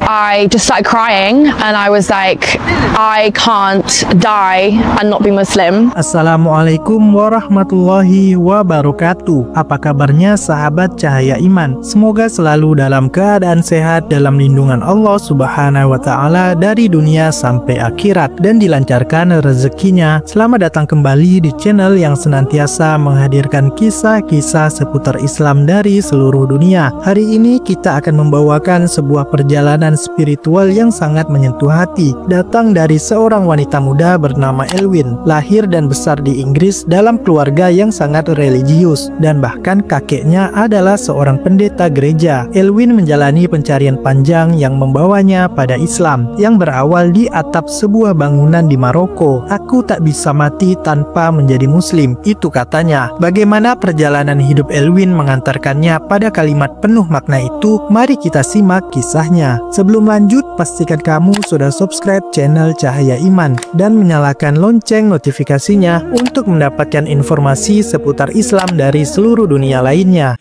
I just started crying and I was like, I can't die and not be Muslim. Assalamualaikum warahmatullahi wabarakatuh. Apa kabarnya sahabat Cahaya Iman? Semoga selalu dalam keadaan sehat dalam lindungan Allah Subhanahu wa Ta'ala dari dunia sampai akhirat dan dilancarkan rezekinya. Selamat datang kembali di channel yang senantiasa menghadirkan kisah-kisah seputar Islam dari seluruh dunia. Hari ini kita akan membawakan sebuah perjalanan spiritual yang sangat menyentuh hati. Datang dari seorang wanita muda bernama Elwin, lahir dan besar di Inggris dalam keluarga yang sangat religius dan bahkan kakeknya adalah seorang pendeta gereja. Elwin menjalani pencarian panjang yang membawanya pada Islam yang berawal di atap sebuah bangunan di Maroko. Aku tak bisa mati tanpa menjadi muslim, itu katanya. Bagaimana perjalanan hidup Elwin mengantarkannya pada kalimat penuh makna itu? Mari kita simak kisahnya. Sebelum lanjut, pastikan kamu sudah subscribe channel Cahaya Iman dan menyalakan lonceng notifikasinya untuk mendapatkan informasi seputar Islam dari seluruh dunia lainnya.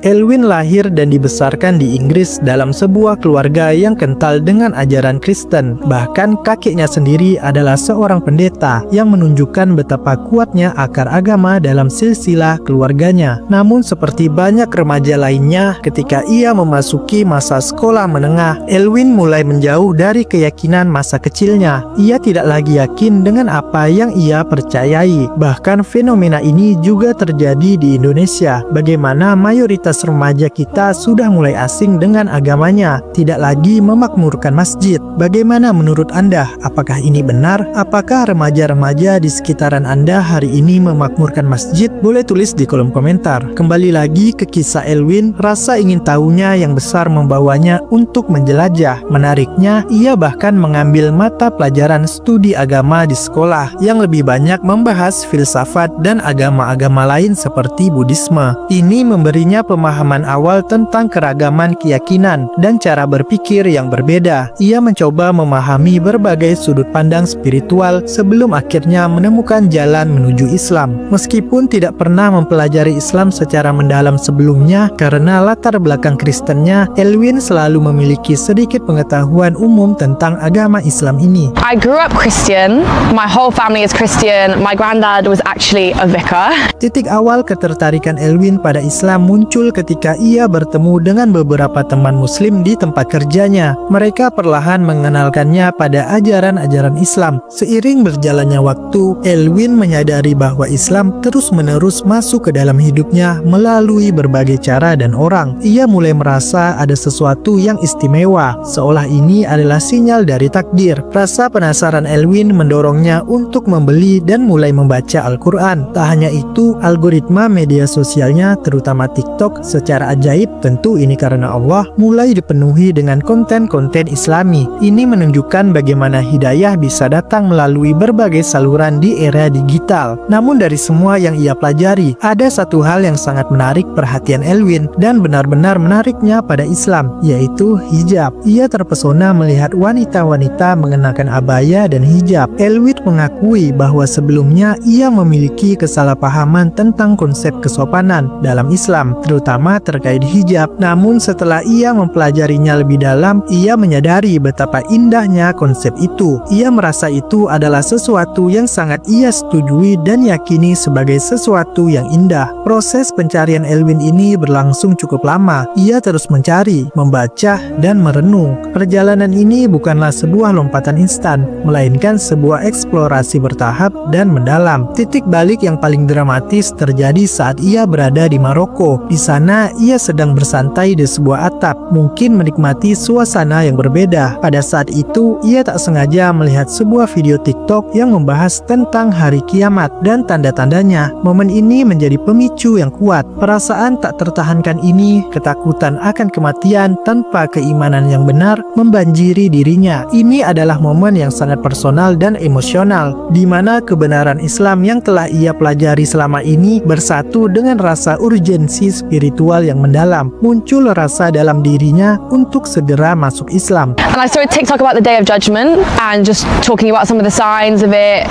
Elwin lahir dan dibesarkan di Inggris dalam sebuah keluarga yang kental dengan ajaran Kristen. Bahkan kakeknya sendiri adalah seorang pendeta yang menunjukkan betapa kuatnya akar agama dalam silsilah keluarganya. Namun seperti banyak remaja lainnya, ketika ia memasuki masa sekolah menengah, Elwin mulai menjauh dari keyakinan masa kecilnya. Ia tidak lagi yakin dengan apa yang ia percayai. Bahkan fenomena ini juga terjadi di Indonesia. Bagaimana mayoritas remaja kita sudah mulai asing dengan agamanya, tidak lagi memakmurkan masjid. Bagaimana menurut Anda? Apakah ini benar? Apakah remaja-remaja di sekitaran Anda hari ini memakmurkan masjid? Boleh tulis di kolom komentar. Kembali lagi ke kisah Elwin, rasa ingin tahunya yang besar membawanya untuk menjelajah. Menariknya, ia bahkan mengambil mata pelajaran studi agama di sekolah yang lebih banyak membahas filsafat dan agama-agama lain seperti Buddhisme. Ini memberinya pemahaman awal tentang keragaman keyakinan dan cara berpikir yang berbeda. Ia mencoba memahami berbagai sudut pandang spiritual sebelum akhirnya menemukan jalan menuju Islam. Meskipun tidak pernah mempelajari Islam secara mendalam sebelumnya karena latar belakang Kristennya, Elwin selalu memiliki sedikit pengetahuan umum tentang agama Islam ini. I grew up Christian. My whole family is Christian. My granddad was actually a vicar. Titik awal ketertarikan Elwin pada Islam muncul ketika ia bertemu dengan beberapa teman muslim di tempat kerjanya. Mereka perlahan mengenalkannya pada ajaran-ajaran Islam. Seiring berjalannya waktu, Elwin menyadari bahwa Islam terus-menerus masuk ke dalam hidupnya melalui berbagai cara dan orang. Ia mulai merasa ada sesuatu yang istimewa, seolah ini adalah sinyal dari takdir. Rasa penasaran Elwin mendorongnya untuk membeli dan mulai membaca Al-Quran. Tak hanya itu, algoritma media sosialnya, terutama TikTok, secara ajaib, tentu ini karena Allah, mulai dipenuhi dengan konten-konten Islami. Ini menunjukkan bagaimana hidayah bisa datang melalui berbagai saluran di era digital. Namun dari semua yang ia pelajari, ada satu hal yang sangat menarik perhatian Elwin dan benar-benar menariknya pada Islam, yaitu hijab. Ia terpesona melihat wanita-wanita mengenakan abaya dan hijab. Elwin mengakui bahwa sebelumnya ia memiliki kesalahpahaman tentang konsep kesopanan dalam Islam, terutama terkait hijab. Namun setelah ia mempelajarinya lebih dalam, ia menyadari betapa indahnya konsep itu. Ia merasa itu adalah sesuatu yang sangat ia setujui dan yakini sebagai sesuatu yang indah. Proses pencarian Elwin ini berlangsung cukup lama. Ia terus mencari, membaca, dan merenung. Perjalanan ini bukanlah sebuah lompatan instan, melainkan sebuah eksplorasi bertahap dan mendalam. Titik balik yang paling dramatis terjadi saat ia berada di Maroko. Di sana mana ia sedang bersantai di sebuah atap, mungkin menikmati suasana yang berbeda. Pada saat itu, ia tak sengaja melihat sebuah video TikTok yang membahas tentang hari kiamat dan tanda-tandanya. Momen ini menjadi pemicu yang kuat. Perasaan tak tertahankan ini, ketakutan akan kematian tanpa keimanan yang benar, membanjiri dirinya. Ini adalah momen yang sangat personal dan emosional, di mana kebenaran Islam yang telah ia pelajari selama ini bersatu dengan rasa urgensi spiritual yang mendalam. Muncul rasa dalam dirinya untuk segera masuk Islam. And I saw a TikTok about the Day of Judgment and just talking about some of the signs of it,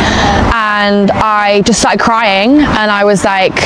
and I just started crying and I was like,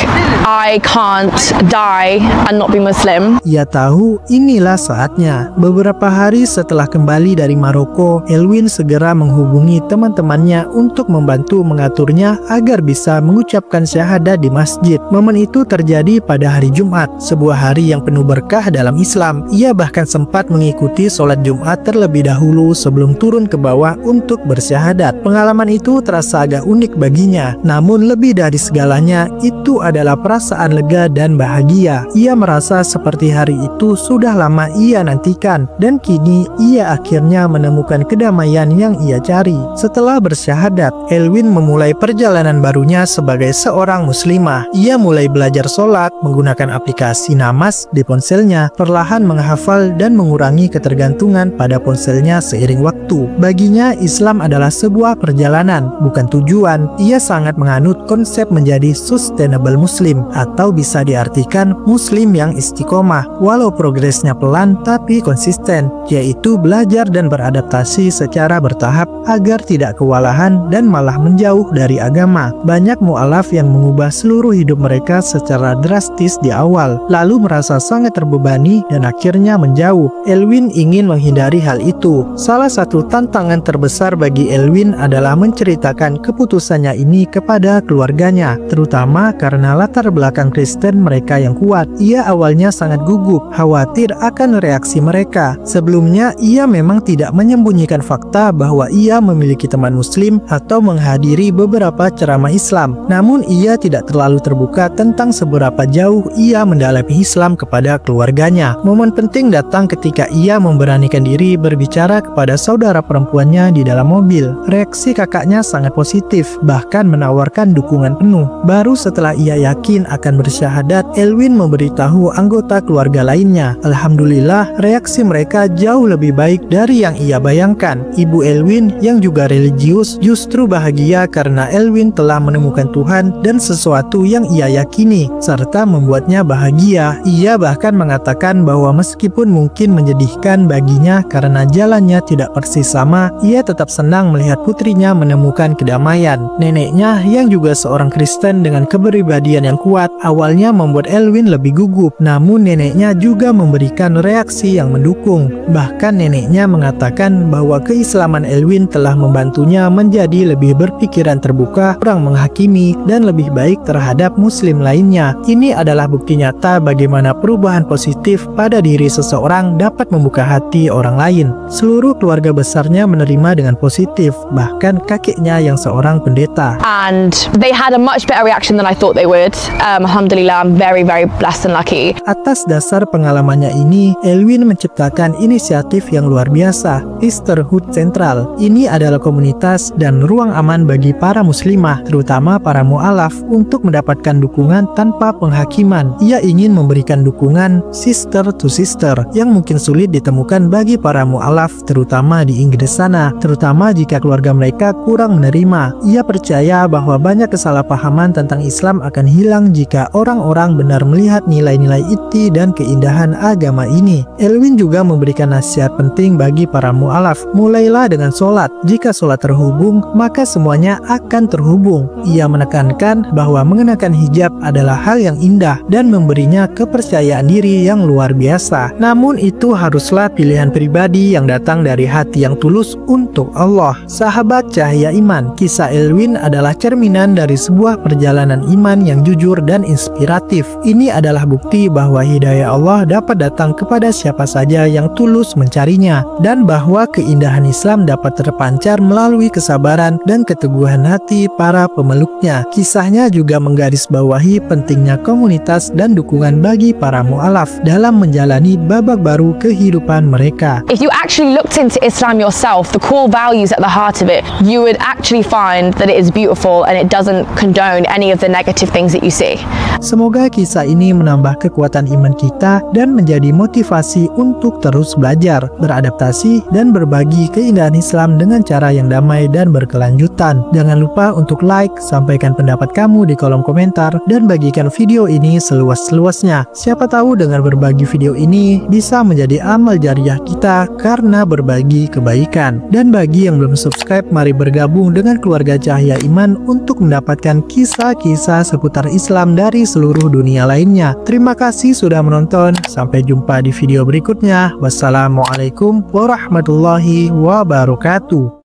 I can't die and not be Muslim. Ia tahu inilah saatnya. Beberapa hari setelah kembali dari Maroko, Elwin segera menghubungi teman-temannya untuk membantu mengaturnya agar bisa mengucapkan syahadat di masjid. Momen itu terjadi pada hari Jumat, sebuah hari yang penuh berkah dalam Islam. Ia bahkan sempat mengikuti sholat Jumat terlebih dahulu sebelum turun ke bawah untuk bersyahadat. Pengalaman itu terasa agak unik baginya, namun lebih dari segalanya, itu adalah perasaan lega dan bahagia. Ia merasa seperti hari itu sudah lama ia nantikan, dan kini ia akhirnya menemukan kedamaian yang ia cari. Setelah bersyahadat, Elwin memulai perjalanan barunya sebagai seorang muslimah. Ia mulai belajar sholat, menggunakan aplikasi Namaz di ponselnya, perlahan menghafal dan mengurangi ketergantungan pada ponselnya seiring waktu. Baginya, Islam adalah sebuah perjalanan, bukan tujuan. Ia sangat menganut konsep menjadi sustainable muslim, atau bisa diartikan muslim yang istiqomah, walau progresnya pelan tapi konsisten, yaitu belajar dan beradaptasi secara bertahap agar tidak kewalahan dan malah menjauh dari agama. Banyak mu'alaf yang mengubah seluruh hidup mereka secara drastis di awal, lalu merasa sangat terbebani dan akhirnya menjauh. Elwin ingin menghindari hal itu. Salah satu tantangan terbesar bagi Elwin adalah menceritakan keputusannya ini kepada keluarganya, terutama karena latar belakang Kristen mereka yang kuat. Ia awalnya sangat gugup, khawatir akan reaksi mereka. Sebelumnya, ia memang tidak menyembunyikan fakta bahwa ia memiliki teman muslim atau menghadiri beberapa ceramah Islam. Namun, ia tidak terlalu terbuka tentang seberapa jauh ia mendalami Islam kepada keluarganya. Momen penting datang ketika ia memberanikan diri berbicara kepada saudara perempuannya di dalam mobil. Reaksi kakaknya sangat positif, bahkan menawarkan dukungan penuh. Baru setelah ia yakin akan bersyahadat, Elwin memberitahu anggota keluarga lainnya. Alhamdulillah, reaksi mereka jauh lebih baik dari yang ia bayangkan. Ibu Elwin yang juga religius justru bahagia karena Elwin telah menemukan Tuhan dan sesuatu yang ia yakini, serta membuatnya bahagia. Ia bahkan mengatakan bahwa meskipun mungkin menyedihkan baginya karena jalannya tidak persis sama, ia tetap senang melihat putrinya menemukan kedamaian. Neneknya yang juga seorang Kristen dengan kepribadian yang kuat awalnya membuat Elwin lebih gugup, namun neneknya juga memberikan reaksi yang mendukung. Bahkan neneknya mengatakan bahwa keislaman Elwin telah membantunya menjadi lebih berpikiran terbuka, kurang menghakimi, dan lebih baik terhadap muslim lainnya. Ini adalah bukti nyata bagaimana perubahan positif pada diri seseorang dapat membuka hati orang lain. Seluruh keluarga besarnya menerima dengan positif, bahkan kakeknya yang seorang pendeta. And they had a much better reaction than I thought they would. Alhamdulillah, I'm very, very blessed and lucky. Atas dasar pengalamannya ini, Elwin menciptakan inisiatif yang luar biasa, Sisterhood Central. Ini adalah komunitas dan ruang aman bagi para muslimah, terutama para mu'alaf, untuk mendapatkan dukungan tanpa penghakiman. Ia ingin memberikan dukungan sister to sister yang mungkin sulit ditemukan bagi para mu'alaf, terutama di Inggris sana, terutama jika keluarga mereka kurang menerima. Ia percaya bahwa banyak kesalahpahaman tentang Islam akan hilang jika orang-orang benar melihat nilai-nilai inti dan keindahan agama ini. Elwin juga memberikan nasihat penting bagi para mu'alaf. Mulailah dengan sholat. Jika sholat terhubung, maka semuanya akan terhubung. Ia menekankan bahwa mengenakan hijab adalah hal yang indah dan memberinya kepercayaan diri yang luar biasa. Namun itu haruslah pilihan pribadi yang datang dari hati yang tulus untuk Allah. Sahabat cahaya iman, kisah Elwin adalah cerminan dari sebuah perjalanan iman yang jujur dan inspiratif. Ini adalah bukti bahwa hidayah Allah dapat datang kepada siapa saja yang tulus mencarinya, dan bahwa keindahan Islam dapat terpancar melalui kesabaran dan keteguhan hati para pemeluknya. Kisahnya juga menggarisbawahi pentingnya komunitas dan dukungan dukungan bagi para mu'alaf dalam menjalani babak baru kehidupan mereka. If you actually looked into Islam yourself, the core values at the heart of it, you would actually find that it is beautiful and it doesn't condone any of the negative things that you see. Semoga kisah ini menambah kekuatan iman kita dan menjadi motivasi untuk terus belajar, beradaptasi, dan berbagi keindahan Islam dengan cara yang damai dan berkelanjutan. Jangan lupa untuk like, sampaikan pendapat kamu di kolom komentar, dan bagikan video ini seluas-luasnya. Siapa tahu dengan berbagi video ini bisa menjadi amal jariah kita karena berbagi kebaikan. Dan bagi yang belum subscribe, mari bergabung dengan keluarga Cahaya Iman untuk mendapatkan kisah-kisah seputar Islam dari seluruh dunia lainnya. Terima kasih sudah menonton. Sampai jumpa di video berikutnya. Wassalamualaikum warahmatullahi wabarakatuh.